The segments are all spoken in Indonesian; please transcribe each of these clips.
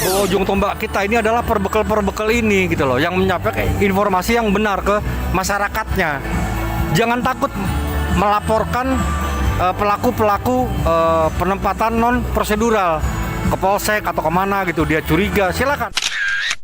ujung tombak kita ini adalah perbekal ini gitu loh, yang menyampaikan informasi yang benar ke masyarakatnya. Jangan takut melaporkan pelaku-pelaku penempatan non prosedural ke polsek atau kemana gitu, dia curiga, silakan.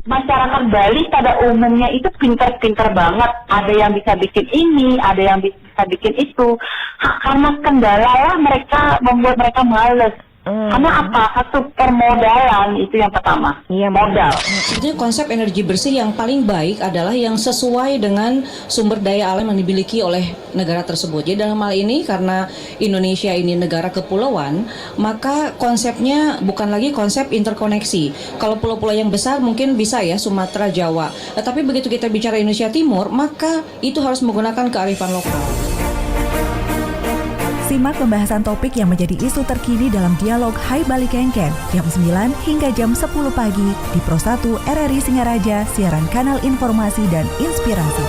Masyarakat Bali pada umumnya itu pintar-pintar banget. Ada yang bisa bikin ini, ada yang bisa bikin itu. Karena kendala lah mereka membuat mereka males. Karena apa? Satu permodalan itu yang pertama. Iya, modal. Sebetulnya konsep energi bersih yang paling baik adalah yang sesuai dengan sumber daya alam yang dimiliki oleh negara tersebut. Jadi dalam hal ini karena Indonesia ini negara kepulauan, maka konsepnya bukan lagi konsep interkoneksi. Kalau pulau-pulau yang besar mungkin bisa ya Sumatera, Jawa. Tapi begitu kita bicara Indonesia Timur, maka itu harus menggunakan kearifan lokal. Simak pembahasan topik yang menjadi isu terkini dalam dialog Hai Bali Kengken jam 9 hingga jam 10 pagi di Pro 1 RRI Singaraja, siaran kanal informasi dan inspirasi.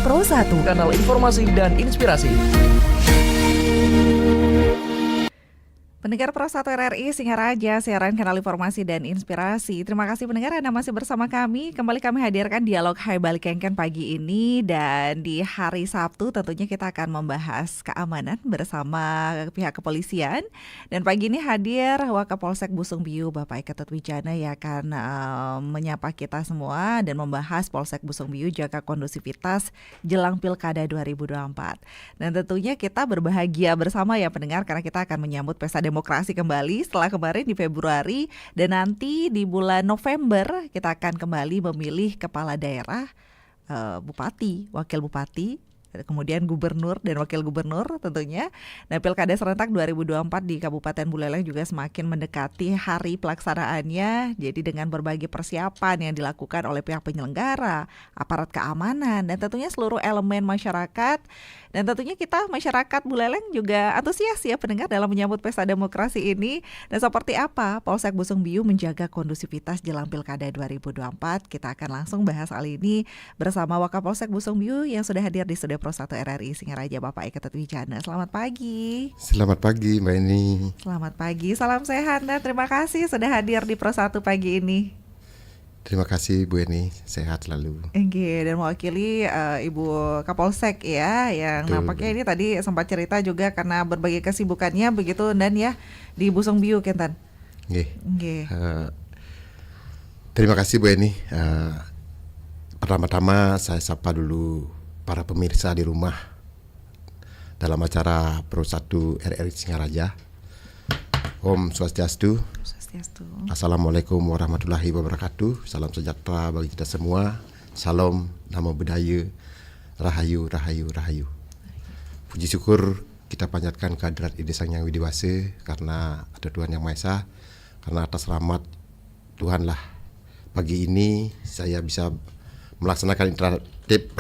Pro 1, kanal informasi dan inspirasi. Pendengar Pro 1 RRI Singaraja, siaran kanal informasi dan inspirasi. Terima kasih pendengar Anda masih bersama kami. Kembali kami hadirkan dialog Hai Bali Kengken pagi ini, dan di hari Sabtu tentunya kita akan membahas keamanan bersama pihak kepolisian. Dan pagi ini hadir Wakapolsek Busung Biu Bapak Ketut Wijana yang akan menyapa kita semua dan membahas Polsek Busung Biu jaga kondusivitas jelang Pilkada 2024. Dan tentunya kita berbahagia bersama ya pendengar, karena kita akan menyambut pesta demokrasi kembali setelah kemarin di Februari, dan nanti di bulan November kita akan kembali memilih kepala daerah, bupati, wakil bupati, kemudian gubernur dan wakil gubernur tentunya. Nah, Pilkada serentak 2024 di Kabupaten Buleleng juga semakin mendekati hari pelaksanaannya. Jadi dengan berbagai persiapan yang dilakukan oleh pihak penyelenggara, aparat keamanan, dan tentunya seluruh elemen masyarakat. Dan tentunya kita masyarakat Buleleng juga antusias ya pendengar dalam menyambut pesta demokrasi ini. Dan seperti apa Polsek Busung Biu menjaga kondusivitas jelang Pilkada 2024? Kita akan langsung bahas hal ini bersama Wakapolsek Busung Biu yang sudah hadir di studio Pro 1 RRI Singaraja, Bapak Ketut Wijana. Selamat pagi. Selamat pagi Mbak Eni. Selamat pagi, salam sehat dan terima kasih sudah hadir di Pro 1 pagi ini. Terima kasih Bu Eni, sehat selalu. Oke, dan mewakili Ibu Kapolsek ya, yang Betul. nampaknya ini tadi sempat cerita juga karena berbagai kesibukannya begitu dan ya di Busung Biu Kentan. Nggih. Terima kasih Bu Eni. Pertama-tama saya sapa dulu para pemirsa di rumah dalam acara Pro 1 RRI Singaraja. Om Swastiastu. Assalamualaikum warahmatullahi wabarakatuh. Salam sejahtera bagi kita semua. Salam, namo budaya, rahayu, rahayu, rahayu. Puji syukur kita panjatkan kehadirat Ide Sang Yang Widiwasa, karena ada Tuhan Yang Maha Esa, karena atas rahmat Tuhan lah pagi ini saya bisa melaksanakan interaktif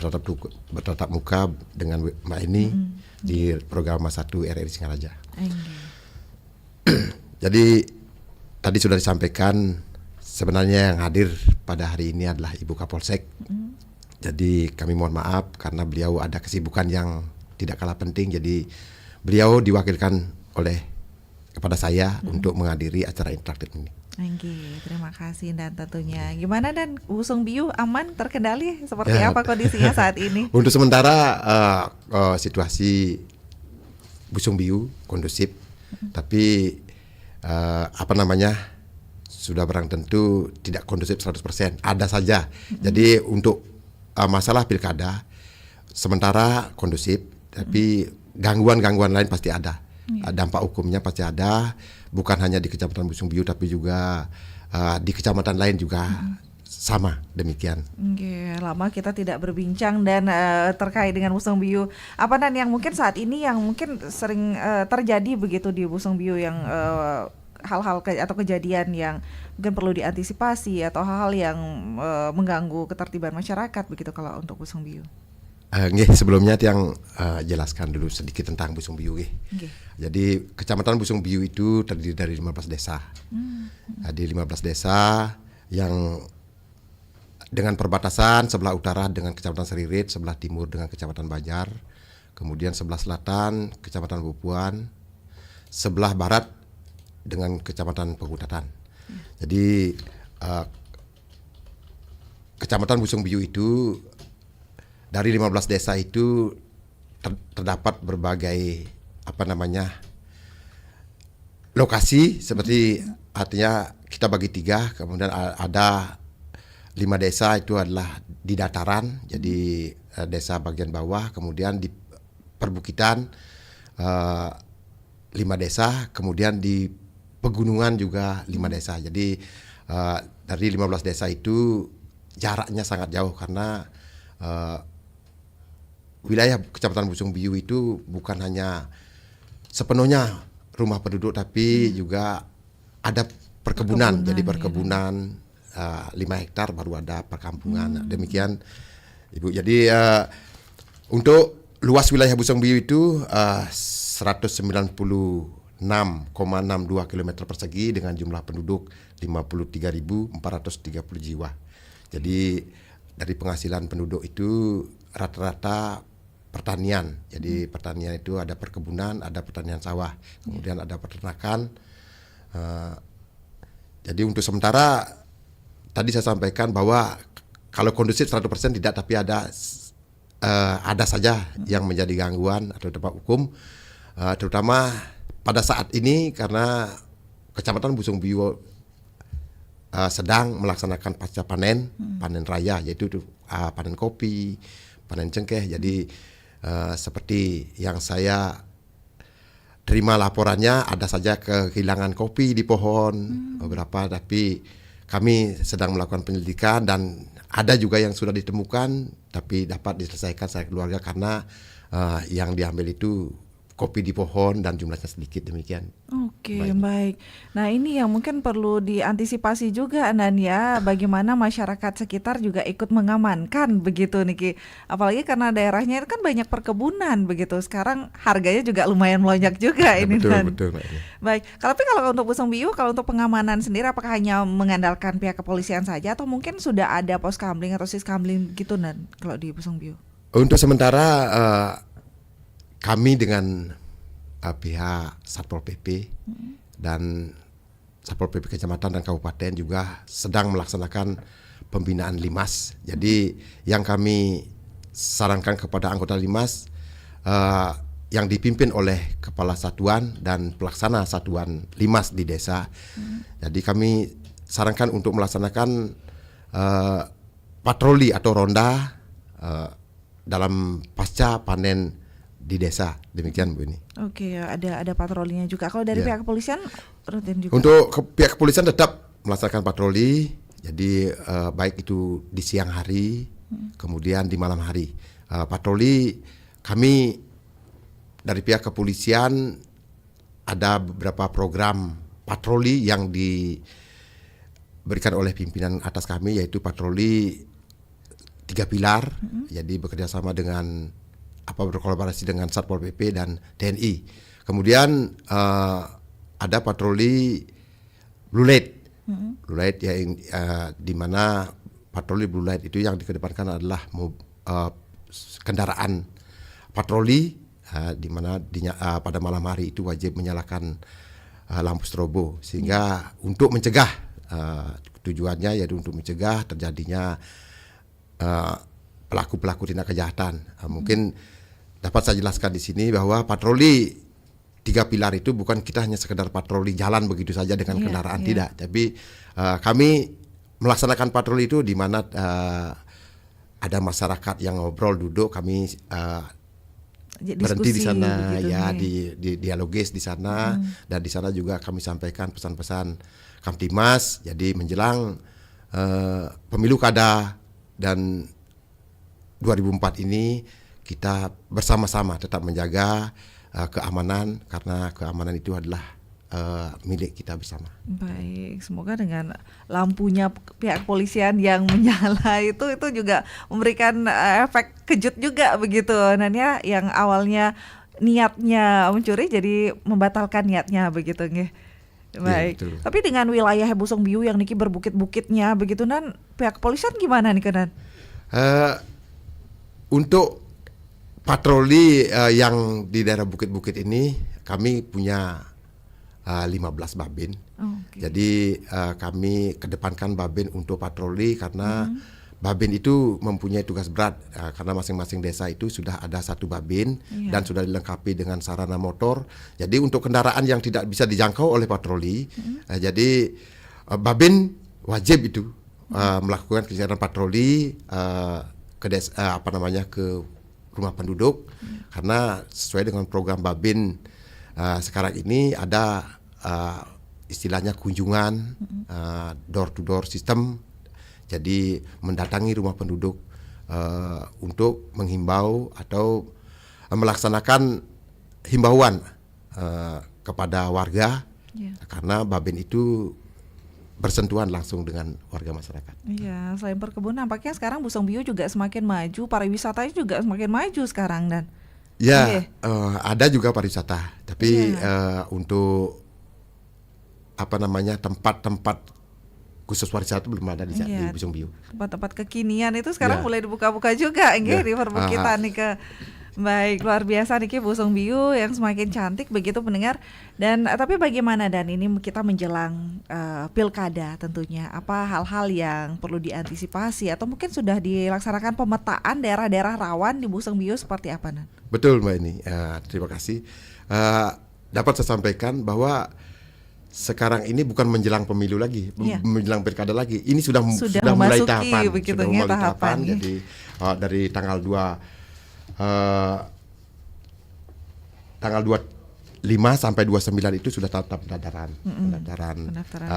bertatap muka dengan Mbak Eni di program Mas 1 RRI Singaraja. Jadi tadi sudah disampaikan, sebenarnya yang hadir pada hari ini adalah Ibu Kapolsek. Jadi kami mohon maaf karena beliau ada kesibukan yang tidak kalah penting. Jadi beliau diwakilkan kepada saya untuk menghadiri acara interaktif ini. Terima kasih. Dan tentunya gimana dan Busung Biu aman, terkendali seperti apa kondisinya saat ini? Untuk sementara situasi Busung Biu kondusif, tapi sudah barang tentu tidak kondusif 100%, ada saja. Jadi untuk masalah pilkada sementara kondusif, tapi gangguan-gangguan lain pasti ada. Dampak hukumnya pasti ada, bukan hanya di Kecamatan Busung Biu tapi juga di kecamatan lain juga sama demikian. Lama kita tidak berbincang dan terkait dengan Busung Biu. Apa dan yang mungkin saat ini yang mungkin sering terjadi begitu di Busung Biu, yang hal-hal atau kejadian yang mungkin perlu diantisipasi atau hal-hal yang mengganggu ketertiban masyarakat begitu kalau untuk Busung Biu? Sebelumnya yang jelaskan dulu sedikit tentang Busung Biu. Jadi Kecamatan Busung Biu itu terdiri dari 15 desa. Di 15 desa yang dengan perbatasan sebelah utara dengan Kecamatan Seririt, sebelah timur dengan Kecamatan Banjar, kemudian sebelah selatan Kecamatan Bupuan, sebelah barat dengan Kecamatan Pegutatan. Jadi Kecamatan Busung Biu itu dari 15 desa itu terdapat berbagai lokasi, seperti artinya kita bagi 3, kemudian ada 5 desa itu adalah di dataran, jadi desa bagian bawah, kemudian di perbukitan 5 desa, kemudian di pegunungan juga 5 desa. Jadi dari 15 desa itu jaraknya sangat jauh karena wilayah Kecamatan Busung Biu itu bukan hanya sepenuhnya rumah penduduk, tapi juga ada perkebunan. Jadi perkebunan 5 hektar baru ada perkampungan. Demikian Ibu. Jadi untuk luas wilayah Busung Biu itu 196,62 km persegi dengan jumlah penduduk 53.430 jiwa. Jadi dari penghasilan penduduk itu rata-rata pertanian. Jadi pertanian itu ada perkebunan, ada pertanian sawah, kemudian ada peternakan. Jadi untuk sementara tadi saya sampaikan bahwa kalau kondusif 100% tidak, tapi ada saja yang menjadi gangguan atau dampak hukum, terutama pada saat ini karena Kecamatan Busung Biu sedang melaksanakan pasca panen raya, yaitu panen kopi, panen cengkeh. Jadi seperti yang saya terima laporannya, ada saja kehilangan kopi di pohon beberapa, tapi kami sedang melakukan penyelidikan dan ada juga yang sudah ditemukan tapi dapat diselesaikan secara keluarga karena yang diambil itu kopi di pohon dan jumlahnya sedikit, demikian. Oke, baik. Nah, ini yang mungkin perlu diantisipasi juga, Nan, ya, bagaimana masyarakat sekitar juga ikut mengamankan begitu, Niki. Apalagi karena daerahnya itu kan banyak perkebunan begitu. Sekarang harganya juga lumayan melonjak juga ini, Nan. Betul. Baik. Tapi kalau untuk Busung Biu, kalau untuk pengamanan sendiri apakah hanya mengandalkan pihak kepolisian saja atau mungkin sudah ada pos kamling atau sis kamling gitu, Nan, kalau di Busung Biu? Untuk sementara kami dengan pihak Satpol PP dan Satpol PP Kecamatan dan Kabupaten juga sedang melaksanakan pembinaan Limas. Jadi yang kami sarankan kepada anggota Limas yang dipimpin oleh Kepala Satuan dan Pelaksana Satuan Limas di desa. Jadi kami sarankan untuk melaksanakan patroli atau ronda dalam pasca panen di desa, demikian Bu ini. Oke, ada patrolinya juga. Kalau dari pihak kepolisian rutin juga. Untuk pihak kepolisian tetap melaksanakan patroli, jadi baik itu di siang hari, kemudian di malam hari. Patroli kami dari pihak kepolisian ada beberapa program patroli yang diberikan oleh pimpinan atas kami, yaitu patroli 3 pilar. Jadi bekerja sama dengan berkolaborasi dengan Satpol PP dan TNI. Kemudian ada patroli Blue Light. Blue Light yang di mana patroli Blue Light itu yang dikedepankan adalah kendaraan patroli di mana pada malam hari itu wajib menyalakan lampu strobo, sehingga untuk mencegah, tujuannya yaitu untuk mencegah terjadinya pelaku-pelaku tindak kejahatan. Mungkin dapat saya jelaskan di sini bahwa patroli 3 pilar itu bukan kita hanya sekedar patroli jalan begitu saja dengan kendaraan, tidak. Tapi kami melaksanakan patroli itu di mana ada masyarakat yang ngobrol, duduk, kami berhenti di sana, di dialogis di sana, dan di sana juga kami sampaikan pesan-pesan Kamtimas. Jadi menjelang pemilu kada dan 2004 ini kita bersama-sama tetap menjaga keamanan, karena keamanan itu adalah milik kita bersama. Baik, semoga dengan lampunya pihak kepolisian yang menyala itu juga memberikan efek kejut juga begitu. Nan, ya, yang awalnya niatnya mencuri jadi membatalkan niatnya begitu nggih. Baik. Ya, tapi dengan wilayah Busung Biu yang niki berbukit-bukitnya begitu, Nan, pihak kepolisian gimana nih, Nan? Untuk patroli yang di daerah bukit-bukit ini kami punya 15 babin. Oke. Jadi kami kedepankan babin untuk patroli karena babin itu mempunyai tugas berat karena masing-masing desa itu sudah ada satu babin dan sudah dilengkapi dengan sarana motor. Jadi untuk kendaraan yang tidak bisa dijangkau oleh patroli, jadi babin wajib itu melakukan kegiatan patroli ke ke rumah penduduk karena sesuai dengan program babin sekarang ini ada istilahnya kunjungan door to door system. Jadi mendatangi rumah penduduk untuk menghimbau atau melaksanakan himbauan kepada warga karena babin itu bersentuhan langsung dengan warga masyarakat. Iya, selain perkebunan, nampaknya sekarang Busung Biu juga semakin maju, pariwisatanya juga semakin maju sekarang dan. Ya, ada juga pariwisata, tapi untuk tempat-tempat khusus pariwisata belum ada di Busung Biu. Tempat-tempat kekinian itu sekarang mulai dibuka-buka juga, di perbukitan nih ke. Baik, luar biasa nih Busung Biu yang semakin cantik begitu pendengar. Dan tapi bagaimana dan ini kita menjelang pilkada tentunya, apa hal-hal yang perlu diantisipasi atau mungkin sudah dilaksanakan pemetaan daerah-daerah rawan di Busung Biu seperti apa Nan? Betul Mbak ini, terima kasih. Dapat saya sampaikan bahwa sekarang ini bukan menjelang pemilu lagi, menjelang pilkada lagi. Ini sudah mulai tahapan, Jadi dari tanggal 25 sampai 29 itu sudah tahap pendaftaran.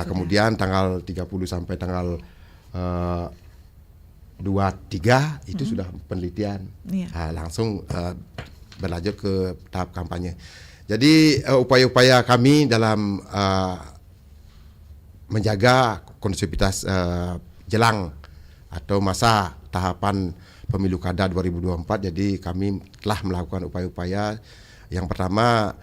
Kemudian tanggal 30 sampai tanggal 23 itu sudah penelitian. Langsung berlanjut ke tahap kampanye. Jadi upaya-upaya kami dalam menjaga kondusivitas jelang atau masa tahapan pemilu kada 2024, jadi kami telah melakukan upaya-upaya. Yang pertama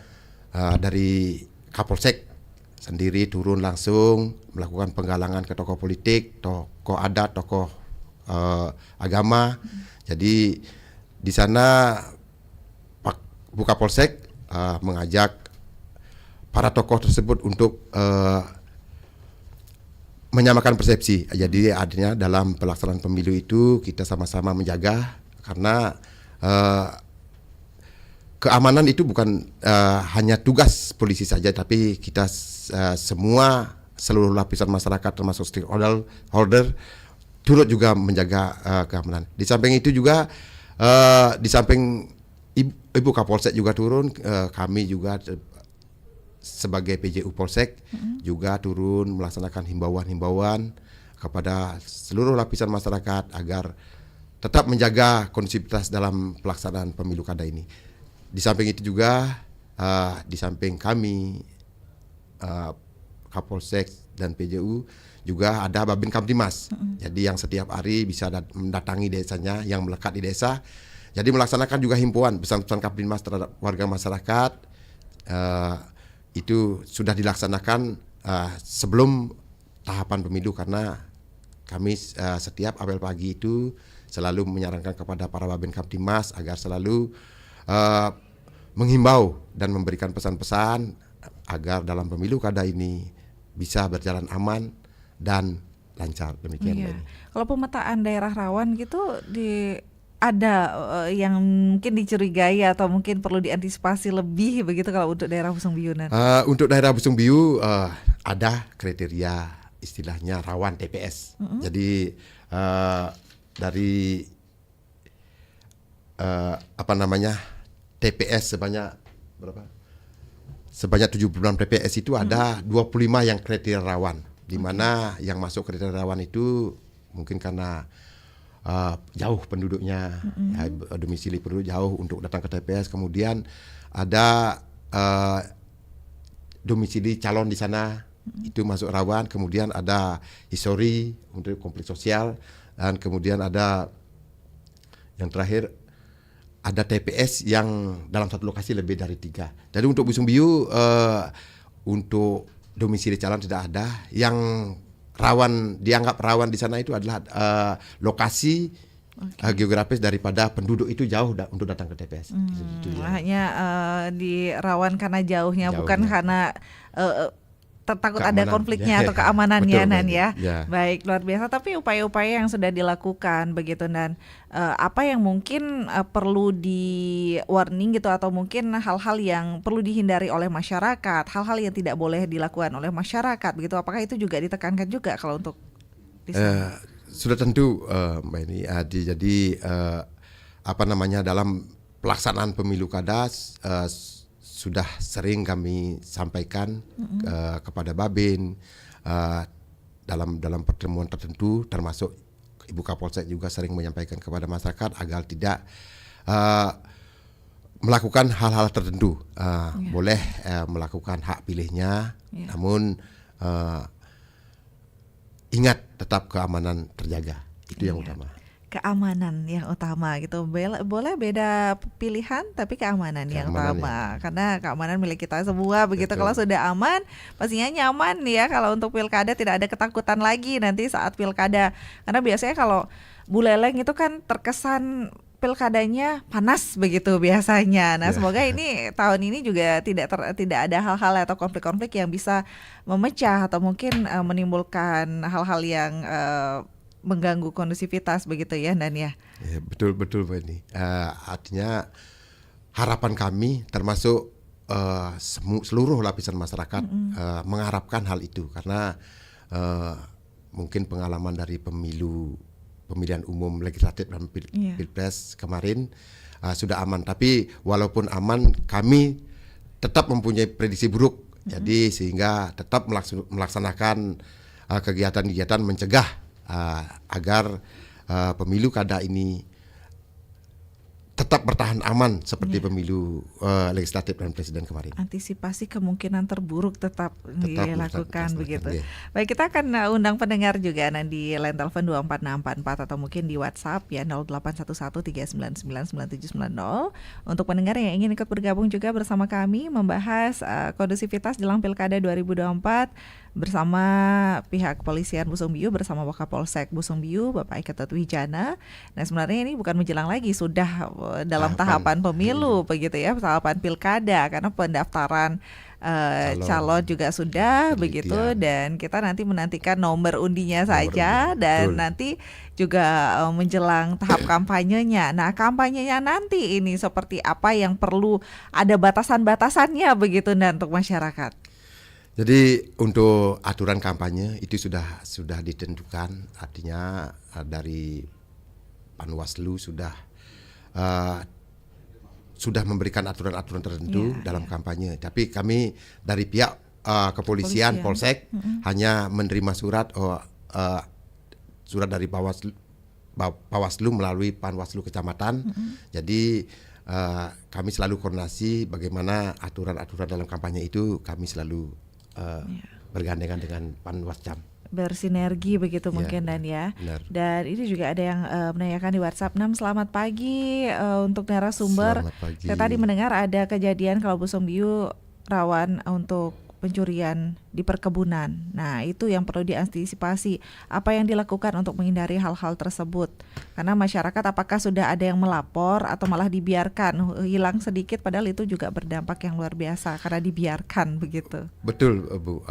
dari Kapolsek sendiri turun langsung melakukan penggalangan ke tokoh politik, tokoh adat, tokoh agama. Jadi di sana Pak Bu Kapolsek mengajak para tokoh tersebut untuk menyamakan persepsi. Jadi artinya dalam pelaksanaan pemilu itu kita sama-sama menjaga karena keamanan itu bukan hanya tugas polisi saja, tapi kita seluruh lapisan masyarakat termasuk stakeholder turut juga menjaga keamanan. Di samping itu juga di samping Ibu Kapolsek juga turun, kami juga sebagai PJU Polsek juga turun melaksanakan himbauan-himbauan kepada seluruh lapisan masyarakat agar tetap menjaga kondusivitas dalam pelaksanaan pemilu kada ini. Di samping itu juga di samping kami Kapolsek dan PJU juga ada Babin Kamtimas. Jadi yang setiap hari bisa mendatangi desanya yang melekat di desa. Jadi melaksanakan juga himbauan pesan-pesan Kamtimas terhadap warga masyarakat. Itu sudah dilaksanakan sebelum tahapan pemilu karena kami setiap apel pagi itu selalu menyarankan kepada para Babin Kamtimas agar selalu menghimbau dan memberikan pesan-pesan agar dalam pemilu kada ini bisa berjalan aman dan lancar. Demikian. Kalau pemetaan daerah rawan gitu ada yang mungkin dicurigai atau mungkin perlu diantisipasi lebih begitu kalau untuk daerah Busung Biu? Untuk daerah Busung Biu ada kriteria istilahnya rawan TPS. Jadi dari TPS sebanyak berapa? Sebanyak 76 TPS itu ada 25 yang kriteria rawan. Di mana yang masuk kriteria rawan itu mungkin karena jauh penduduknya, domisili penduduk jauh untuk datang ke TPS. Kemudian ada domisili calon di sana itu masuk rawan. Kemudian ada histori untuk konflik sosial dan kemudian ada yang terakhir ada TPS yang dalam satu lokasi lebih dari 3. Jadi untuk Busung Biu untuk domisili calon tidak ada. Yang dianggap rawan di sana itu adalah lokasi geografis daripada penduduk itu jauh untuk datang ke TPS. Hanya di rawan karena jauhnya, bukan karena takut ada Keamanan. konfliknya atau Ya, keamanannya betul, Nan Mbak ya. Eni. Ya. Baik, luar biasa. Tapi upaya-upaya yang sudah dilakukan begitu dan apa yang mungkin perlu di warning gitu atau mungkin hal-hal yang perlu dihindari oleh masyarakat, hal-hal yang tidak boleh dilakukan oleh masyarakat begitu. Apakah itu juga ditekankan juga kalau untuk di sana? Sudah tentu Mbak Eni, jadi apa namanya dalam pelaksanaan pemilu kada sudah sering kami sampaikan kepada Babin dalam pertemuan tertentu, termasuk Ibu Kapolsek juga sering menyampaikan kepada masyarakat agar tidak melakukan hal-hal tertentu. Boleh melakukan hak pilihnya, namun ingat tetap keamanan terjaga, itu yang utama. Keamanan yang utama gitu. Boleh beda pilihan tapi keamanan yang utama. Karena keamanan milik kita semua begitu. Betul. Kalau sudah aman pastinya nyaman ya. Kalau untuk pilkada tidak ada ketakutan lagi nanti saat pilkada. Karena biasanya kalau Buleleng itu kan terkesan pilkadanya panas begitu biasanya. Nah, semoga ini tahun ini juga tidak ada hal-hal atau konflik-konflik yang bisa memecah atau mungkin menimbulkan hal-hal yang mengganggu kondusivitas begitu ya Dan ya. Ya, betul Mbak Eni. Artinya harapan kami termasuk seluruh lapisan masyarakat mengharapkan hal itu karena mungkin pengalaman dari pemilihan umum legislatif dan pilpres kemarin sudah aman. Tapi walaupun aman kami tetap mempunyai prediksi buruk. Jadi sehingga tetap melaksanakan kegiatan-kegiatan mencegah agar pemilu kada ini tetap bertahan aman seperti pemilu legislatif dan presiden kemarin. Antisipasi kemungkinan terburuk tetap dilakukan begitu. Ya. Baik, kita akan undang pendengar juga di line telepon 24644 atau mungkin di WhatsApp ya 081139999790 untuk pendengar yang ingin ikut bergabung juga bersama kami membahas kondusivitas jelang Pilkada 2024 bersama pihak kepolisian Busung Biu bersama Wakapolsek Busung Biu Bapak Ketut Wijana. Nah, sebenarnya ini bukan menjelang lagi, sudah dalam tahapan pemilu begitu ya, tahapan pilkada karena pendaftaran calon juga sudah begitu dan kita nanti menantikan nomor undinya saja dan nanti juga menjelang tahap kampanyenya. Nah, kampanyenya nanti ini seperti apa yang perlu ada batasan-batasannya begitu dan untuk masyarakat. Jadi untuk aturan kampanye itu sudah ditentukan, artinya dari Panwaslu sudah memberikan aturan-aturan tertentu dalam kampanye. Tapi kami dari pihak kepolisian Polsek hanya menerima surat dari Bawaslu melalui Panwaslu kecamatan. Jadi kami selalu koordinasi bagaimana aturan-aturan dalam kampanye itu kami selalu bergandengan dengan Panwascam. Bersinergi begitu mungkin Dan ya. Benar. Dan ini juga ada yang menanyakan di WhatsApp 6. Selamat pagi untuk narasumber. Selamat pagi. Saya tadi mendengar ada kejadian kalau Busung Biu rawan untuk pencurian di perkebunan. Nah, itu yang perlu diantisipasi. Apa yang dilakukan untuk menghindari hal-hal tersebut? Karena masyarakat apakah sudah ada yang melapor atau malah dibiarkan hilang sedikit padahal itu juga berdampak yang luar biasa karena dibiarkan begitu. Betul Bu.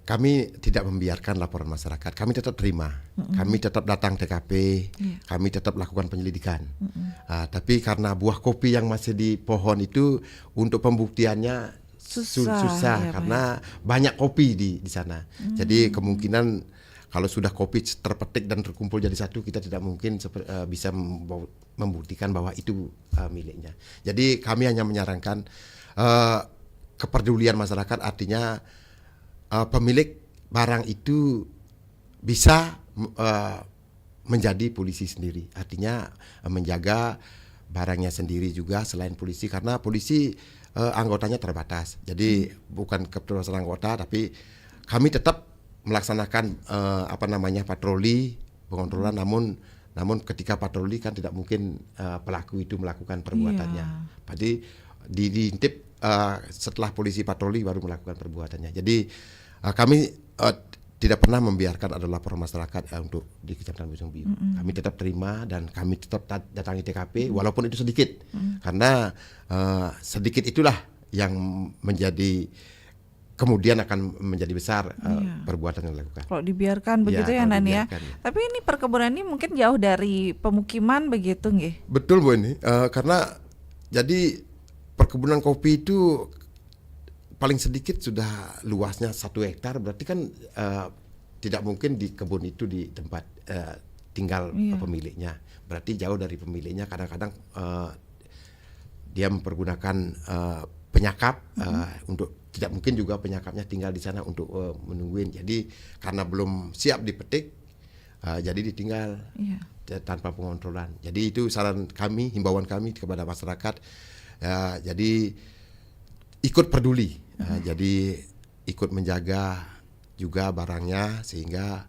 Kami tidak membiarkan laporan masyarakat. Kami tetap terima. Kami tetap datang TKP. Kami tetap lakukan penyelidikan. Tapi karena buah kopi yang masih di pohon itu untuk pembuktiannya susah karena banyak kopi di sana. Jadi kemungkinan kalau sudah kopi terpetik dan terkumpul jadi satu, kita tidak mungkin bisa membuktikan bahwa itu miliknya. Jadi kami hanya menyarankan kepedulian masyarakat, artinya pemilik barang itu bisa menjadi polisi sendiri, artinya menjaga barangnya sendiri juga selain polisi, karena polisi anggotanya terbatas. Jadi bukan kebetulan anggota, tapi kami tetap melaksanakan patroli pengontrolan. Namun ketika patroli kan tidak mungkin pelaku itu melakukan perbuatannya. Jadi diintip setelah polisi patroli baru melakukan perbuatannya. Jadi kami tidak pernah membiarkan ada laporan masyarakat untuk di Kecamatan Busung Biu. Kami tetap terima dan kami tetap datangi TKP walaupun itu sedikit. Karena sedikit itulah yang menjadi kemudian akan menjadi besar perbuatan yang dilakukan. Kalau dibiarkan begitu ya kalau Nan ya. dibiarkan, ya. Tapi ini perkebunan ini mungkin jauh dari pemukiman begitu nggih? Betul Bu ini, karena jadi perkebunan kopi itu paling sedikit sudah luasnya 1 hektar, berarti kan tidak mungkin di kebun itu di tempat tinggal pemiliknya, berarti jauh dari pemiliknya. Kadang-kadang dia mempergunakan penyakap untuk, tidak mungkin juga penyakapnya tinggal di sana untuk menungguin. Jadi karena belum siap dipetik, jadi ditinggal tanpa pengontrolan. Jadi itu saran kami, himbauan kami kepada masyarakat. Jadi ikut peduli, jadi ikut menjaga juga barangnya sehingga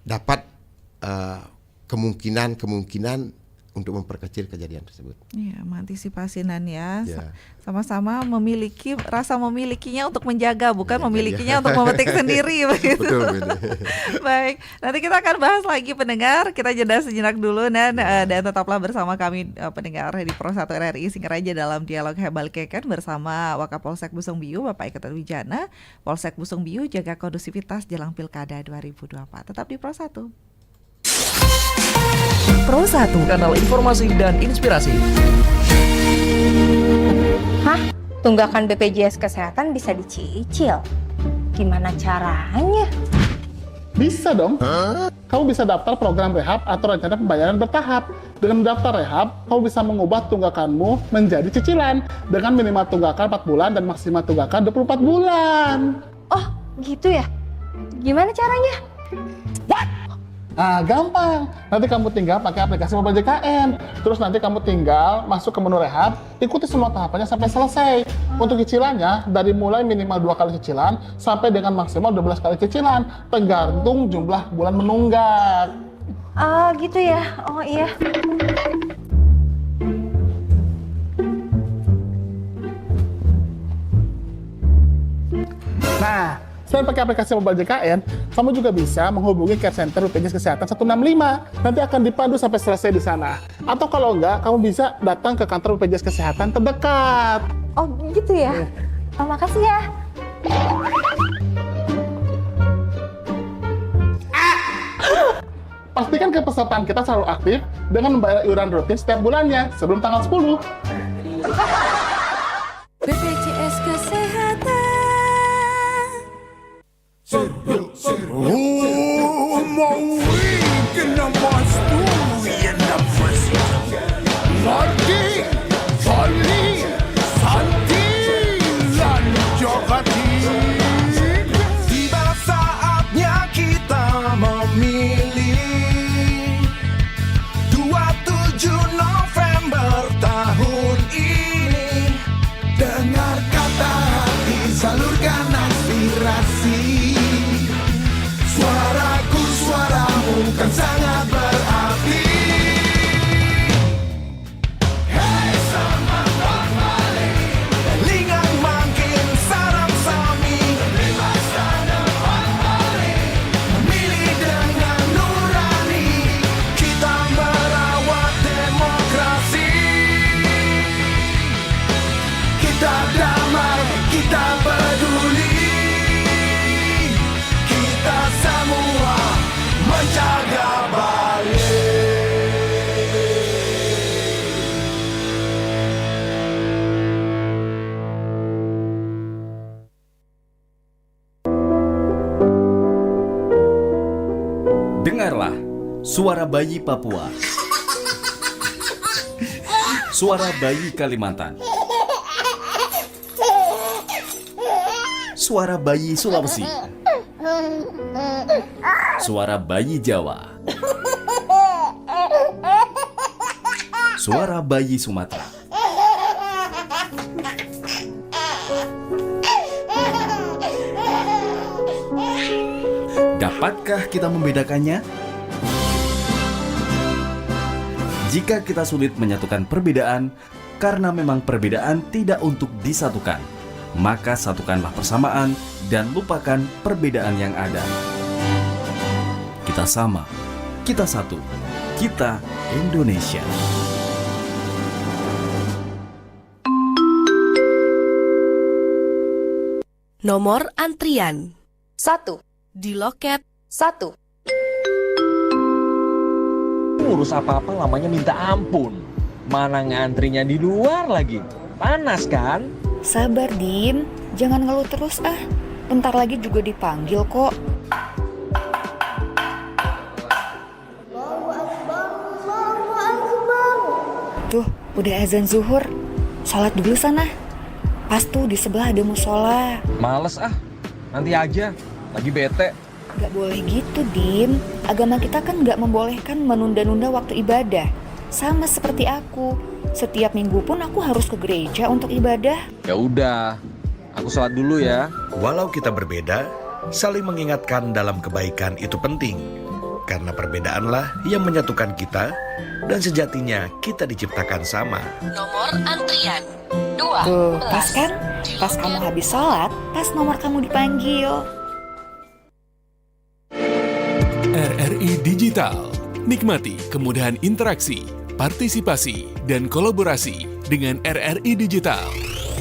dapat kemungkinan untuk memperkecil kejadian tersebut. Iya, mengantisipasi Nan ya. Ya. Sama-sama memiliki rasa memilikinya untuk menjaga, bukan Ya, memilikinya untuk memetik sendiri begitu. Betul, betul. Baik, nanti kita akan bahas lagi pendengar. Kita jeda sejenak dulu dan tetaplah bersama kami pendengar di Pro 1 RRI Singaraja dalam dialog Hebal Keken bersama Wakapolsek Busung Biu Bapak Eko Wijana. Polsek Busung Biu jaga kondusivitas jelang Pilkada 2024. Tetap di Pro 1. Pro 1, kanal informasi dan inspirasi. Hah? Tunggakan BPJS Kesehatan bisa dicicil? Gimana caranya? Bisa dong. Kamu bisa daftar program rehab atau rencana pembayaran bertahap. Dengan daftar rehab, kamu bisa mengubah tunggakanmu menjadi cicilan dengan minimal tunggakan 4 bulan dan maksimal tunggakan 24 bulan. Oh, gitu ya? Gimana caranya? Ah, gampang. Nanti kamu tinggal pakai aplikasi Mobile JKN. Terus nanti kamu tinggal masuk ke menu rehab, ikuti semua tahapannya sampai selesai. Untuk cicilannya, dari mulai minimal 2 kali cicilan sampai dengan maksimal 12 kali cicilan, tergantung jumlah bulan menunggak. Ah, gitu ya? Oh iya. Nah, selain pakai aplikasi Mobile JKN, kamu juga bisa menghubungi care center BPJS Kesehatan 165. Nanti akan dipandu sampai selesai di sana. Atau kalau enggak, kamu bisa datang ke kantor BPJS Kesehatan terdekat. Oh, gitu ya? Oh, makasih ya. Pastikan kepesertaan kita selalu aktif dengan membayar iuran rutin setiap bulannya sebelum tanggal 10. BPJS Kesehatan. Tiba saatnya kita memilih 27 November tahun ini. Dengar kata hati, salurkan aspirasi. Suaraku, suaramu kan sangat berarti. Hei semangat balik, lingang makin sarang sami. Bebas dan depan balik, memilih dengan nurani. Kita merawat demokrasi. Kita damai, kita peduli. Kita semua menjaga balik. Dengarlah suara bayi Papua, suara bayi Kalimantan, suara bayi Sulawesi, suara bayi Jawa, suara bayi Sumatera. Dapatkah kita membedakannya? Jika kita sulit menyatukan perbedaan, karena memang perbedaan tidak untuk disatukan, maka satukanlah persamaan dan lupakan perbedaan yang ada. Kita sama, kita satu, kita Indonesia. Nomor antrian 1. di loket 1. Ngurus apa-apa lamanya minta ampun. Mana ngantrinya di luar lagi. Panas kan? Sabar, Dim. Jangan ngeluh terus ah. Bentar lagi juga dipanggil kok. Tuh, udah azan zuhur. Sholat dulu sana. Pas tuh di sebelah ada musola. Males ah. Nanti aja. Lagi bete. Gak boleh gitu, Dim. Agama kita kan gak membolehkan menunda-nunda waktu ibadah. Sama seperti aku. Setiap minggu pun aku harus ke gereja untuk ibadah. Ya udah. Aku sholat dulu ya. Walau kita berbeda, saling mengingatkan dalam kebaikan itu penting. Karena perbedaanlah yang menyatukan kita, dan sejatinya kita diciptakan sama. Nomor antrian 2. Tuh, pas kan? Pas kamu habis sholat, pas nomor kamu dipanggil. RRI Digital. Nikmati kemudahan interaksi, partisipasi, dan kolaborasi dengan RRI Digital.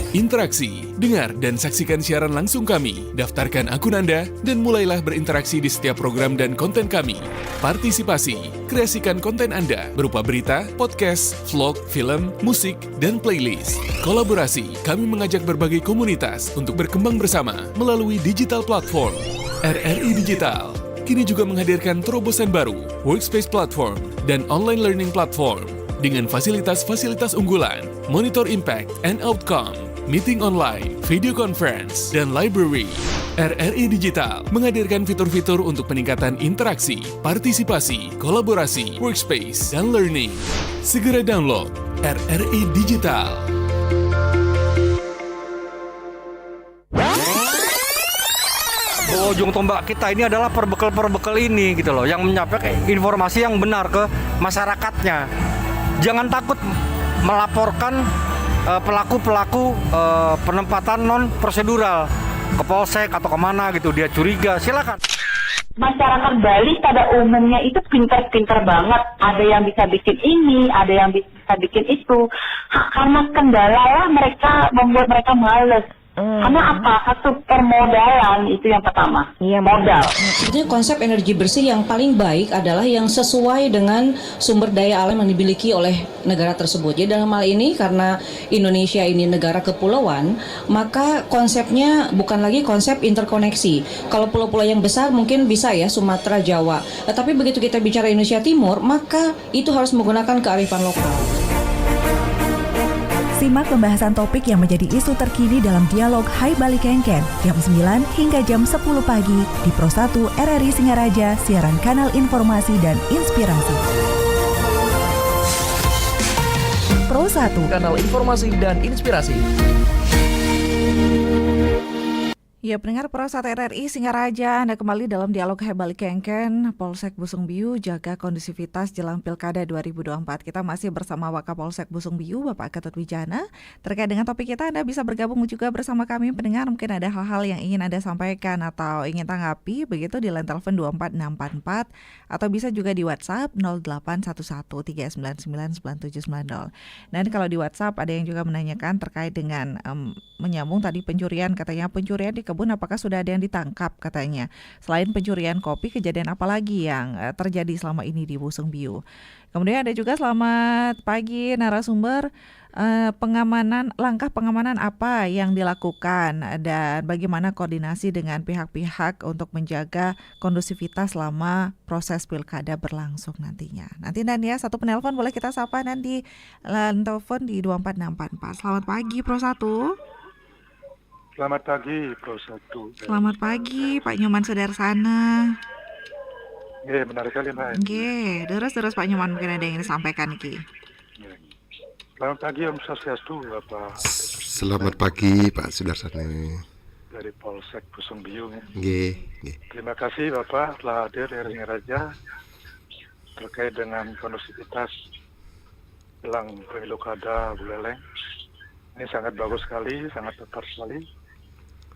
Interaksi, dengar dan saksikan siaran langsung kami, daftarkan akun Anda, dan mulailah berinteraksi di setiap program dan konten kami. Partisipasi, kreasikan konten Anda berupa berita, podcast, vlog, film, musik, dan playlist. Kolaborasi, kami mengajak berbagai komunitas untuk berkembang bersama melalui digital platform. RRI Digital kini juga menghadirkan terobosan baru, workspace platform, dan online learning platform dengan fasilitas-fasilitas unggulan, monitor impact and outcome, meeting online, video conference, dan library. RRI Digital menghadirkan fitur-fitur untuk peningkatan interaksi, partisipasi, kolaborasi, workspace, dan learning. Segera download RRI Digital. Ujung tombak kita ini adalah perbekal ini gitu loh, yang menyampaikan informasi yang benar ke masyarakatnya. Jangan takut melaporkan pelaku-pelaku penempatan non prosedural ke polsek atau kemana gitu, dia curiga, silakan. Masyarakat Bali pada umumnya itu pintar-pintar banget. Ada yang bisa bikin ini, ada yang bisa bikin itu. Karena kendala lah mereka membuat mereka males. Karena apa? Satu permodalan itu yang pertama. Iya, modal. Sebetulnya konsep energi bersih yang paling baik adalah yang sesuai dengan sumber daya alam yang dimiliki oleh negara tersebut. Jadi dalam hal ini karena Indonesia ini negara kepulauan, maka konsepnya bukan lagi konsep interkoneksi. Kalau pulau-pulau yang besar mungkin bisa ya Sumatera, Jawa. Tapi begitu kita bicara Indonesia Timur, maka itu harus menggunakan kearifan lokal. Simak pembahasan topik yang menjadi isu terkini dalam dialog Hai Bali Kengken jam 9 hingga jam 10 pagi di Pro 1 RRI Singaraja, siaran kanal informasi dan inspirasi. Pro 1, kanal informasi dan inspirasi. Ya, pendengar Pro 1 RRI Singaraja, Anda kembali dalam dialog Hai Bali Kengken. Polsek Busung Biu jaga kondusivitas jelang Pilkada 2024. Kita masih bersama Wakapolsek Busung Biu, Bapak Ketut Wijana. Terkait dengan topik kita, Anda bisa bergabung juga bersama kami pendengar. Mungkin ada hal-hal yang ingin Anda sampaikan atau ingin tanggapi, begitu di line telepon 24644 atau bisa juga di WhatsApp 0811399990. Dan kalau di WhatsApp ada yang juga menanyakan terkait dengan menyambung tadi pencurian, katanya pencurian di kebun apakah sudah ada yang ditangkap katanya. Selain pencurian kopi, kejadian apa lagi yang terjadi selama ini di Busung Biu? Kemudian ada juga selamat pagi narasumber, langkah pengamanan apa yang dilakukan dan bagaimana koordinasi dengan pihak-pihak untuk menjaga kondusivitas selama proses pilkada berlangsung nantinya. Nanti dan ya, satu penelpon boleh kita sapa dan di telepon di 24644. Selamat pagi Pro 1. Selamat pagi, Pro 1. Selamat pagi, Pak Nyoman Sudarsana. Oke, benar sekali, Mbak. Oke, terus Pak Nyoman mungkin ada yang disampaikan, Ki. Selamat pagi, Om Swastiastu, Bapak. Selamat pagi, Pak Sudarsana. Dari Polsek Busung Biu. Terima kasih, Bapak, telah hadir dari Singaraja terkait dengan kondusivitas jelang pemilu kada Buleleng. Ini sangat bagus sekali, sangat tepat sekali.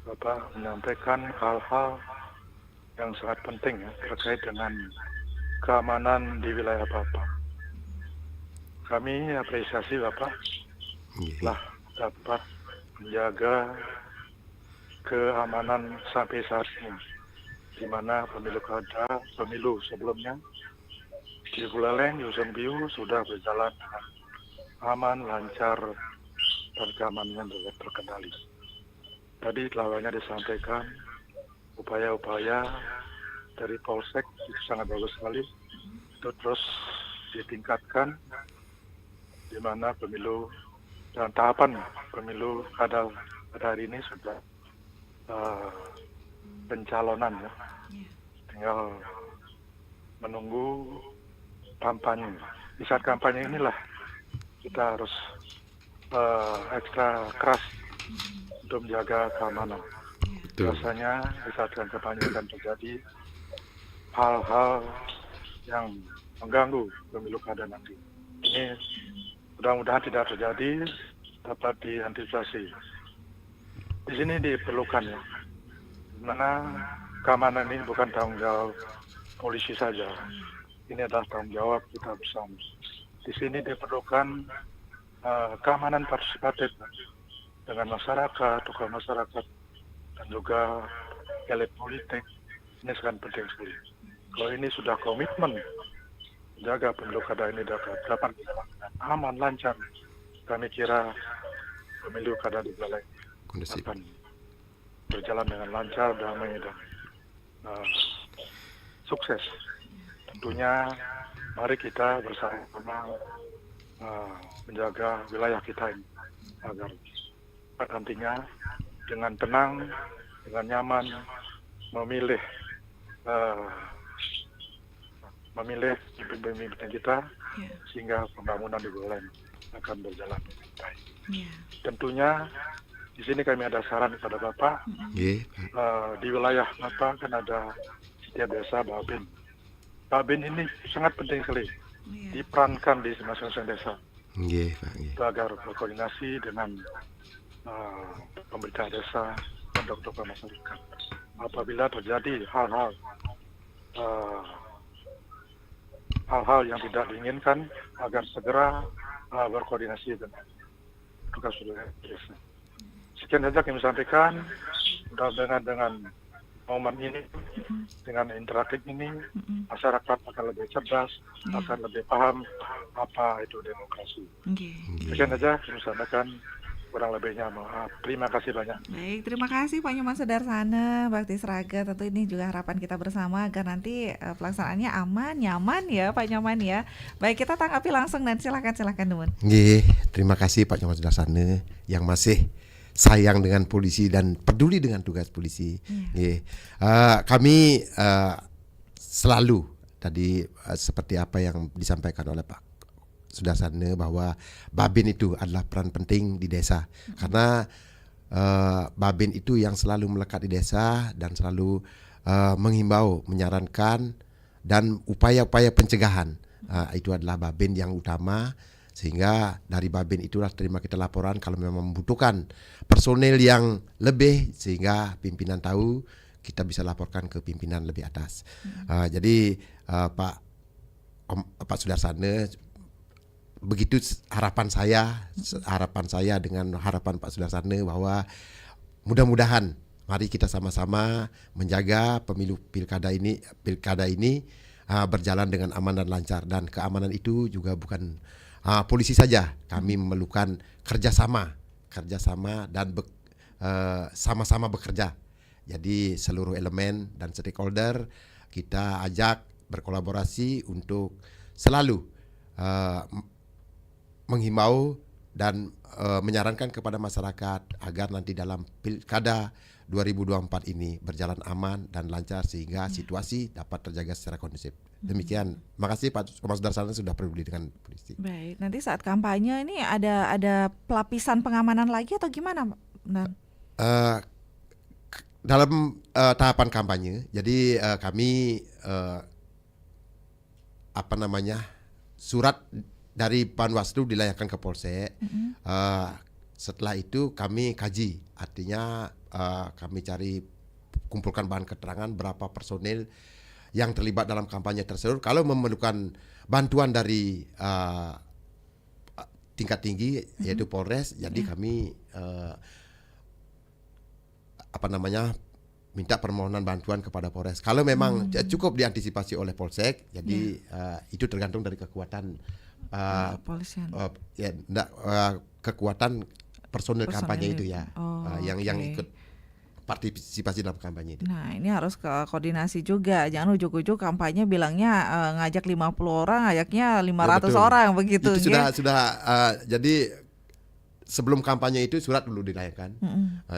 Bapak menyampaikan hal-hal yang sangat penting ya, terkait dengan keamanan di wilayah Bapak. Kami apresiasi Bapak telah dapat menjaga keamanan sampai saat ini, di mana pemilu sebelumnya di Buleleng, di Usenbiu sudah berjalan dengan aman, lancar, dan keamanannya terkendali. Tadi telah disampaikan upaya-upaya dari Polsek itu sangat bagus sekali. Itu terus ditingkatkan, di mana pemilu dan tahapan pemilu pada hari ini sudah pencalonan ya. Tinggal menunggu kampanye. Di saat kampanye inilah kita harus ekstra keras untuk menjaga keamanan. Biasanya di saat kampanye akan terjadi hal-hal yang mengganggu pemilu kada nanti. Ini mudah-mudahan tidak terjadi, dapat diantisipasi. Di sini diperlukan ya, karena keamanan ini bukan tanggung jawab polisi saja. Ini adalah tanggung jawab kita bersama. Di sini diperlukan keamanan partisipatif dengan masyarakat, tokoh masyarakat, dan juga elit politik. Ini sangat penting sekali. Kalau ini sudah komitmen jaga pemilu kada ini dapat aman, lancar, kami kira pemilu kada di Buleleng akan berjalan dengan lancar, damai, dan sukses. Tentunya mari kita bersama menjaga wilayah kita ini agar nantinya dengan tenang, dengan nyaman memilih pemimpin kita, sehingga pembangunan di Buleleng akan berjalan dengan baik. Tentunya di sini kami ada saran kepada Bapak. Di wilayah Bapak kan ada setiap desa Babin. Babin ini sangat penting sekali diperankan di masing-masing desa. Agar berkoordinasi dengan pemerintah desa dan tokoh masyarakat. Apabila terjadi hal-hal yang tidak diinginkan, agar segera berkoordinasi dengan tugas desa. Sekian saja kami sampaikan. Mudah-mudahan dengan momen ini, dengan interaktif ini, masyarakat akan lebih cerdas, akan lebih paham apa itu demokrasi. Sekian saja kami sampaikan. Kurang lebihnya maaf. Terima kasih banyak. Baik, terima kasih Pak Nyoman Sudarsana, Bakti Sraga. Tentu ini juga harapan kita bersama agar nanti pelaksanaannya aman, nyaman ya Pak Nyoman ya. Baik, kita tanggapi langsung dan silakan Nuwun. Terima kasih Pak Nyoman Sudarsana yang masih sayang dengan polisi dan peduli dengan tugas polisi. Kami selalu tadi seperti apa yang disampaikan oleh Pak Sudarsana, bahwa Babin itu adalah peran penting di desa, karena Babin itu yang selalu melekat di desa dan selalu menghimbau, menyarankan, dan upaya-upaya pencegahan. Itu adalah Babin yang utama, sehingga dari Babin itulah terima kita laporan kalau memang membutuhkan personel yang lebih, sehingga pimpinan tahu, kita bisa laporkan ke pimpinan lebih atas. Jadi Pak Sudarsana, begitu harapan saya dengan harapan Pak Sudarsana, bahwa mudah-mudahan mari kita sama-sama menjaga pemilu pilkada ini berjalan dengan aman dan lancar. Dan keamanan itu juga bukan polisi saja, kami memerlukan kerjasama dan sama-sama bekerja. Jadi seluruh elemen dan stakeholder kita ajak berkolaborasi untuk selalu menghimbau dan menyarankan kepada masyarakat agar nanti dalam pilkada 2024 ini berjalan aman dan lancar, sehingga situasi dapat terjaga secara kondusif. Demikian. Makasih Pak Sudarsana sudah peduli dengan polisi. Baik, nanti saat kampanye ini ada pelapisan pengamanan lagi atau gimana, Pak? Dalam tahapan kampanye, jadi kami surat dari Panwaslu dilayangkan ke Polsek. Setelah itu kami kaji, artinya kami kumpulkan bahan keterangan berapa personil yang terlibat dalam kampanye tersebut. Kalau memerlukan bantuan dari tingkat tinggi, yaitu Polres, jadi kami minta permohonan bantuan kepada Polres. Kalau memang cukup diantisipasi oleh Polsek, jadi itu tergantung dari kekuatan kepolisian. Kekuatan personil kampanye itu ya, yang oke. ikut partisipasi dalam kampanye itu. Nah, ini harus ke koordinasi juga. Jangan ujuk-ujuk kampanye bilangnya ngajak 50 orang, ngajaknya 500 orang begitu. Itu sudah jadi sebelum kampanye itu surat dulu dilayangkan.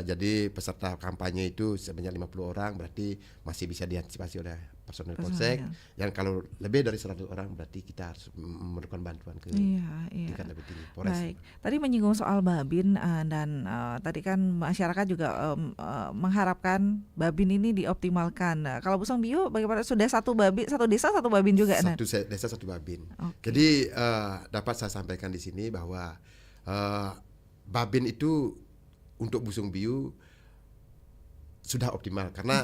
Jadi peserta kampanye itu sebanyak 50 orang, berarti masih bisa diantisipasi oleh personil Polsek. Yang kalau lebih dari 100 orang berarti kita harus memerlukan bantuan ke tingkat lebih tinggi, Polres. Baik. Tadi menyinggung soal Babin dan tadi kan masyarakat juga mengharapkan Babin ini dioptimalkan. Kalau Bu Songbiu bagaimana, sudah satu desa satu Babin juga? Satu desa satu Babin. Jadi dapat saya sampaikan di sini bahwa Babin itu untuk Bu Songbiu sudah optimal karena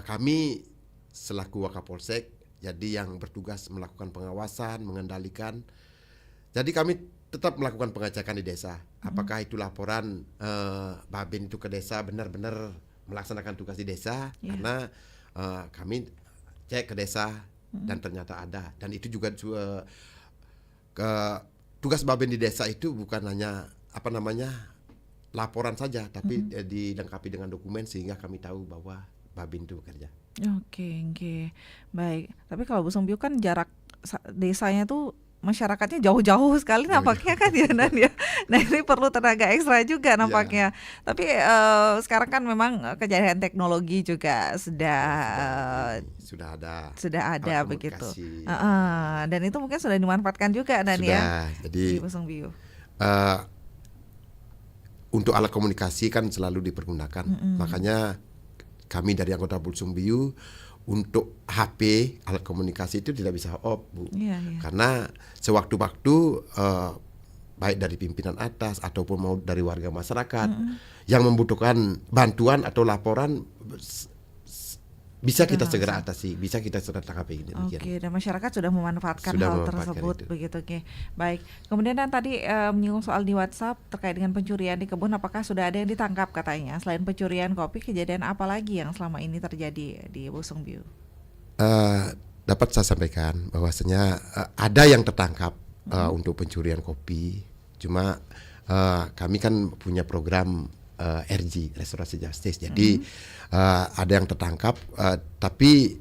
kami selaku Wakapolsek jadi yang bertugas melakukan pengawasan, mengendalikan. Jadi kami tetap melakukan pengecekan di desa. Apakah itu laporan Babin itu ke desa benar-benar melaksanakan tugas di desa, karena kami cek ke desa dan ternyata ada. Dan itu juga tugas Babin di desa itu bukan hanya laporan saja, tapi dilengkapi dengan dokumen sehingga kami tahu bahwa Babin itu bekerja. Oke. Baik. Tapi kalau Bu Songbiu kan jarak desanya tuh masyarakatnya jauh-jauh sekali nampaknya kan ya Dan ya. Nah, ini perlu tenaga ekstra juga nampaknya. Tapi sekarang kan memang kejadian teknologi juga sudah ada begitu. Dan itu mungkin sudah dimanfaatkan juga Dan ya. Jadi Bu Songbiu. Untuk alat komunikasi kan selalu dipergunakan. Makanya kami dari anggota Bu Songbiu untuk HP alat komunikasi itu tidak bisa off, Bu. Karena sewaktu-waktu baik dari pimpinan atas ataupun mau dari warga masyarakat yang membutuhkan bantuan atau laporan bisa kita segera atasi, bisa kita segera tanggapi. Oke, dan masyarakat sudah memanfaatkan hal tersebut begitu. Oke. Baik. Kemudian Dan tadi menyinggung soal di WhatsApp terkait dengan pencurian di kebun, apakah sudah ada yang ditangkap katanya? Selain pencurian kopi, kejadian apa lagi yang selama ini terjadi di Bu Songbiu? Dapat saya sampaikan bahwasanya ada yang tertangkap untuk pencurian kopi. Cuma kami kan punya program RG, Restorasi Justice. Jadi ada yang tertangkap, tapi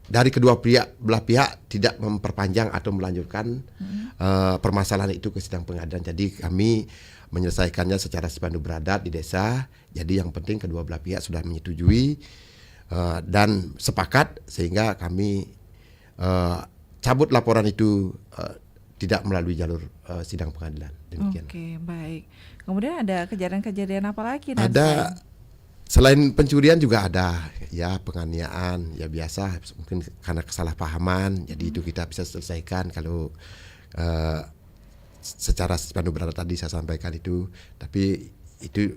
dari kedua belah pihak tidak memperpanjang atau melanjutkan permasalahan itu ke sidang pengadilan. Jadi kami menyelesaikannya secara sipandu beradat di desa. Jadi yang penting kedua belah pihak sudah menyetujui dan sepakat sehingga kami cabut laporan itu tidak melalui jalur sidang pengadilan. Demikian. Oke, baik. Kemudian ada kejadian-kejadian apa lagi? Ada selain pencurian juga ada ya penganiayaan ya biasa, mungkin karena kesalahpahaman. Jadi itu kita bisa selesaikan kalau secara sipandu beradat tadi saya sampaikan itu. Tapi itu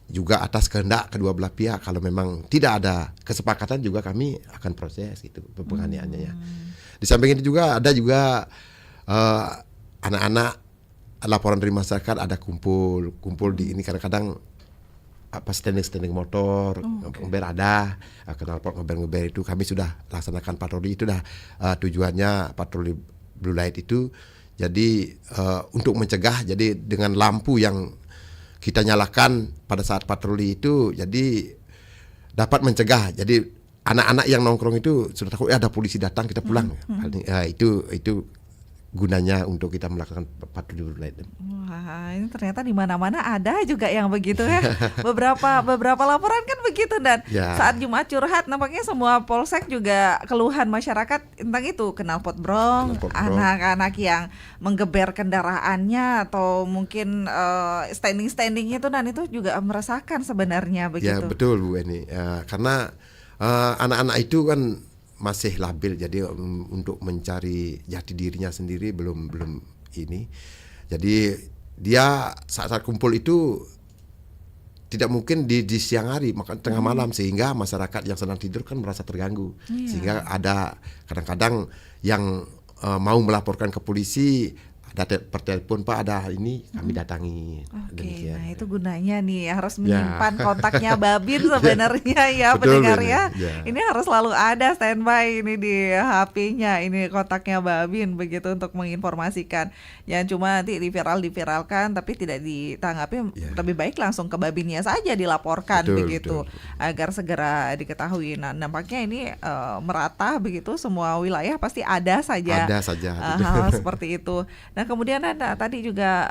juga atas kehendak kedua belah pihak. Kalau memang tidak ada kesepakatan juga kami akan proses gitu penganiayaannya ya. Di samping itu juga ada juga anak-anak laporan dari masyarakat ada kumpul di ini kadang-kadang standing motor ngeber ada knalpot ngeber itu kami sudah laksanakan patroli itu dah tujuannya patroli blue light itu jadi untuk mencegah jadi dengan lampu yang kita nyalakan pada saat patroli itu jadi dapat mencegah jadi anak-anak yang nongkrong itu sudah takut ada polisi datang kita pulang itu gunanya untuk kita melakukan patroli blue light. Wah, ini ternyata di mana-mana ada juga yang begitu ya. beberapa laporan kan begitu Dan saat Jumat curhat nampaknya semua polsek juga keluhan masyarakat tentang itu knalpot brong, anak-anak yang menggeber kendaraannya atau mungkin standing itu Dan itu juga meresahkan sebenarnya begitu. Ya betul Bu Eni. Karena anak-anak itu kan masih labil jadi untuk mencari jati dirinya sendiri belum ini. Jadi dia saat kumpul itu tidak mungkin di siang hari maka tengah malam sehingga masyarakat yang sedang tidur kan merasa terganggu. Sehingga ada kadang-kadang yang mau melaporkan ke polisi ada per telepon Pak ada ini kami datangi. Oke, nah itu gunanya nih harus menyimpan kontaknya Babin sebenarnya ya Betul, pendengar ya. ya. Ini harus selalu ada standby ini di HP-nya ini kontaknya Babin begitu untuk menginformasikan. Jangan cuma nanti diviralkan tapi tidak ditanggapi, lebih baik langsung ke Babinnya saja dilaporkan begitu agar segera diketahui. Nah, nampaknya ini merata begitu semua wilayah pasti ada saja. Ada saja. Hal seperti itu. Nah, kemudian Anda tadi juga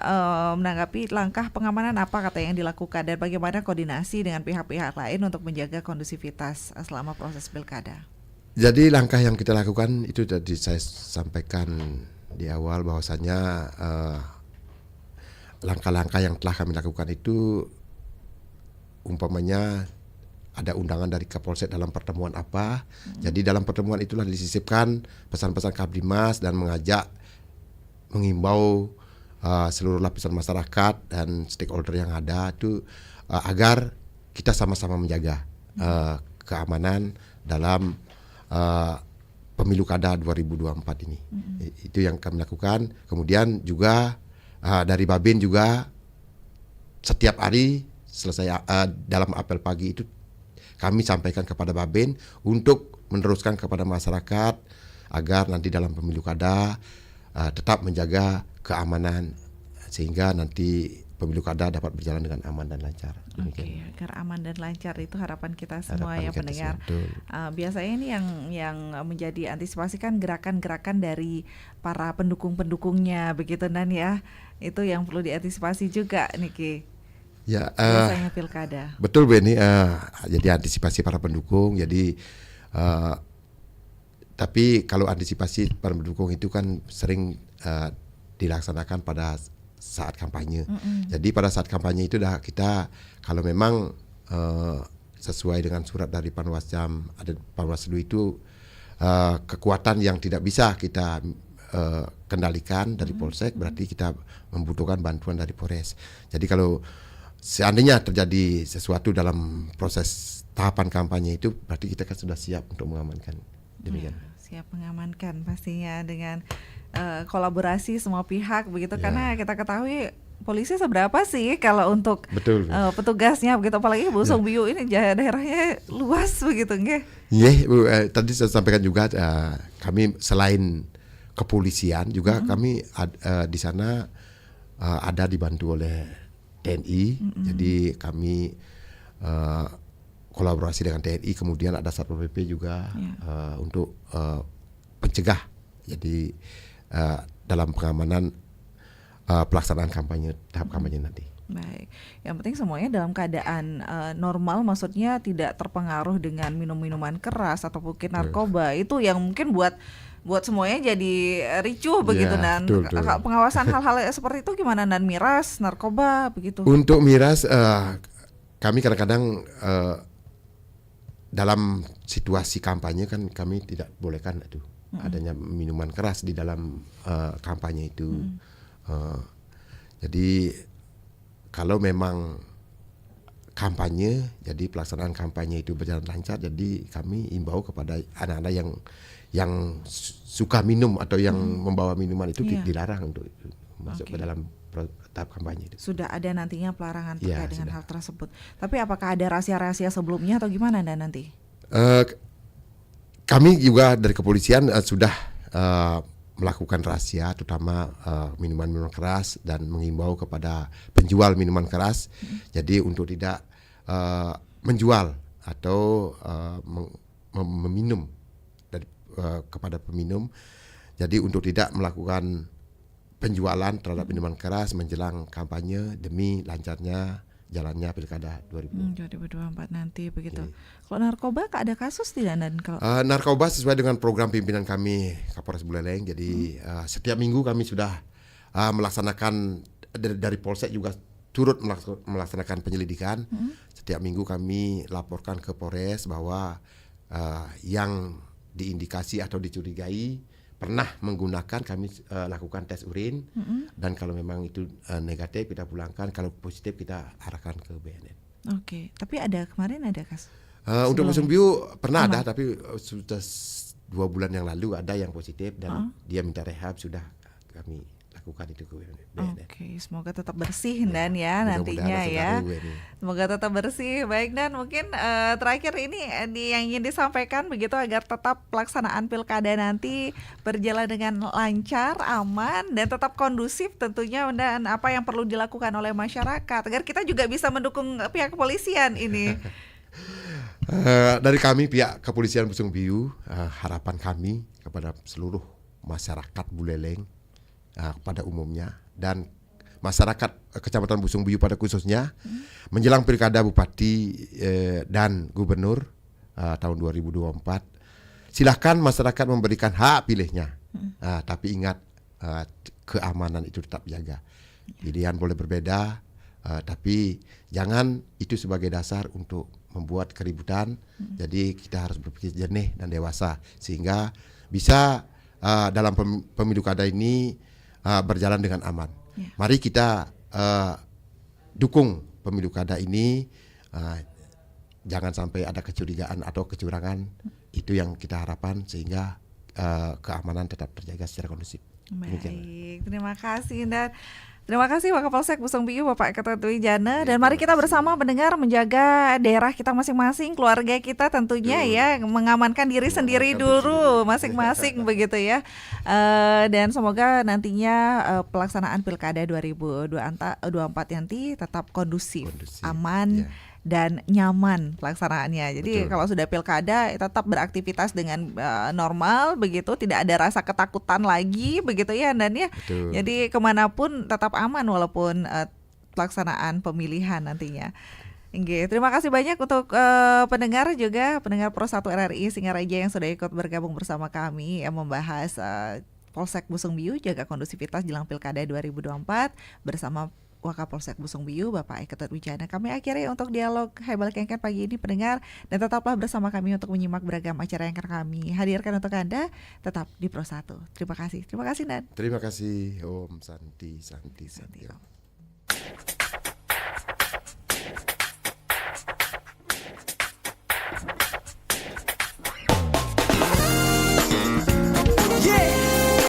menanggapi langkah pengamanan apa kata yang dilakukan dan bagaimana koordinasi dengan pihak-pihak lain untuk menjaga kondusivitas selama proses pilkada. Jadi langkah yang kita lakukan itu tadi saya sampaikan di awal bahwasanya langkah-langkah yang telah kami lakukan itu umpamanya ada undangan dari Kapolsek dalam pertemuan apa. Jadi dalam pertemuan itulah disisipkan pesan-pesan Kabdimas dan mengimbau seluruh lapisan masyarakat dan stakeholder yang ada itu agar kita sama-sama menjaga keamanan dalam pemilu kada 2024 ini. Itu yang kami lakukan. Kemudian juga dari Babin juga setiap hari selesai dalam apel pagi itu kami sampaikan kepada Babin untuk meneruskan kepada masyarakat agar nanti dalam pemilu kada tetap menjaga keamanan sehingga nanti pemilu kada dapat berjalan dengan aman dan lancar. Oke, agar aman dan lancar itu harapan kita semua ya pendengar. Biasanya ini yang menjadi antisipasi kan gerakan-gerakan dari para pendukung-pendukungnya begitu dan ya itu yang perlu diantisipasi juga Niki. Ya, biasanya pilkada. Betul Benny. Jadi antisipasi para pendukung. Jadi tapi kalau antisipasi para pendukung itu kan sering dilaksanakan pada saat kampanye. Jadi pada saat kampanye itu dah kita kalau memang sesuai dengan surat dari Panwasjam ada Panwaslu itu kekuatan yang tidak bisa kita kendalikan dari Polsek berarti kita membutuhkan bantuan dari Polres. Jadi kalau seandainya terjadi sesuatu dalam proses tahapan kampanye itu berarti kita kan sudah siap untuk mengamankan demikian. Siap mengamankan pastinya dengan kolaborasi semua pihak begitu karena kita ketahui polisi seberapa sih kalau untuk petugasnya begitu apalagi Busung Biu ini daerahnya luas begitu nggih. Tadi saya sampaikan juga kami selain kepolisian juga kami di sana ada dibantu oleh TNI. Jadi kami kolaborasi dengan TNI, kemudian ada Satpol PP juga untuk pencegah. Jadi dalam pengamanan pelaksanaan tahap kampanye nanti. Baik, yang penting semuanya dalam keadaan normal, maksudnya tidak terpengaruh dengan minum-minuman keras atau mungkin narkoba. Itu yang mungkin buat semuanya jadi ricuh begitu dan pengawasan hal-hal seperti itu gimana dan miras, narkoba begitu. Untuk miras kami kadang-kadang dalam situasi kampanye kan kami tidak bolehkan itu adanya minuman keras di dalam kampanye itu. Jadi kalau memang kampanye, jadi pelaksanaan kampanye itu berjalan lancar, jadi kami imbau kepada anak-anak yang suka minum atau yang membawa minuman itu dilarang untuk masuk ke dalam tahap kampanye itu. Sudah ada nantinya pelarangan terkait dengan hal tersebut. Tapi apakah ada rahasia-rahasia sebelumnya atau gimana dan nanti? Kami juga dari kepolisian sudah melakukan rahasia, terutama minuman-minuman keras dan mengimbau kepada penjual minuman keras. Jadi untuk tidak menjual atau meminum kepada peminum. Jadi untuk tidak melakukan penjualan terhadap minuman keras menjelang kampanye demi lancarnya jalannya pilkada 2024 nanti begitu. Kalau narkoba ada kasus tidak dan kalau narkoba sesuai dengan program pimpinan kami Kapolres Buleleng. Jadi setiap minggu kami sudah melaksanakan dari Polsek juga turut melaksanakan penyelidikan. Setiap minggu kami laporkan ke Polres bahwa yang diindikasi atau dicurigai pernah menggunakan kami lakukan tes urin dan kalau memang itu negatif kita pulangkan, kalau positif kita arahkan ke BNN. Oke, tapi kemarin ada kasus? Untuk Busung Biu pernah ada, tapi sudah 2 bulan yang lalu ada yang positif dan dia minta rehab, sudah kami lakukan itu ke BNN. Oke, semoga tetap bersih Dan ya nantinya mudah-mudahan ya. langsung tahu ini. Semoga tetap bersih. Baik Dan, mungkin terakhir ini yang ingin disampaikan begitu agar tetap pelaksanaan pilkada nanti berjalan dengan lancar, aman dan tetap kondusif tentunya, dan apa yang perlu dilakukan oleh masyarakat agar kita juga bisa mendukung pihak kepolisian ini. Dari kami pihak Kepolisian Busung Biu, harapan kami kepada seluruh masyarakat Buleleng pada umumnya dan masyarakat Kecamatan Busung Biu pada khususnya menjelang pilkada bupati dan gubernur tahun 2024, silahkan masyarakat memberikan hak pilihnya, tapi ingat keamanan itu tetap jaga. Pilihan boleh berbeda, tapi jangan itu sebagai dasar untuk membuat keributan. Jadi kita harus berpikir jernih dan dewasa sehingga bisa dalam pemilu kada ini berjalan dengan aman. Mari kita dukung pemilu kada ini, jangan sampai ada kecurigaan atau kecurangan. Itu yang kita harapkan sehingga keamanan tetap terjaga secara kondusif. Baik, terima kasih dan terima kasih Wakapolsek Busung Biu Bapak Ketut Wijana. Dan mari kita bersama mendengar menjaga daerah kita masing-masing, keluarga kita tentunya ya, mengamankan diri sendiri dulu masing-masing begitu ya. Dan semoga nantinya pelaksanaan Pilkada 2024 nanti tetap kondusif, aman dan nyaman pelaksanaannya. Jadi kalau sudah pilkada tetap beraktivitas dengan normal begitu, tidak ada rasa ketakutan lagi begitu ya Dan ya. Jadi kemanapun tetap aman walaupun pelaksanaan pemilihan nantinya. Terima kasih banyak untuk pendengar Pro 1 RRI Singaraja yang sudah ikut bergabung bersama kami yang membahas Polsek Busung Biu jaga kondusivitas jelang pilkada 2024 bersama Wakapolsek Busung Biu Bapak Ketut Wijana. Kami akhiri untuk dialog Hai Balik Kengken pagi ini pendengar, dan tetaplah bersama kami untuk menyimak beragam acara yang akan kami hadirkan untuk Anda tetap di Pro 1. Terima kasih Dan. Terima kasih. Om Santi.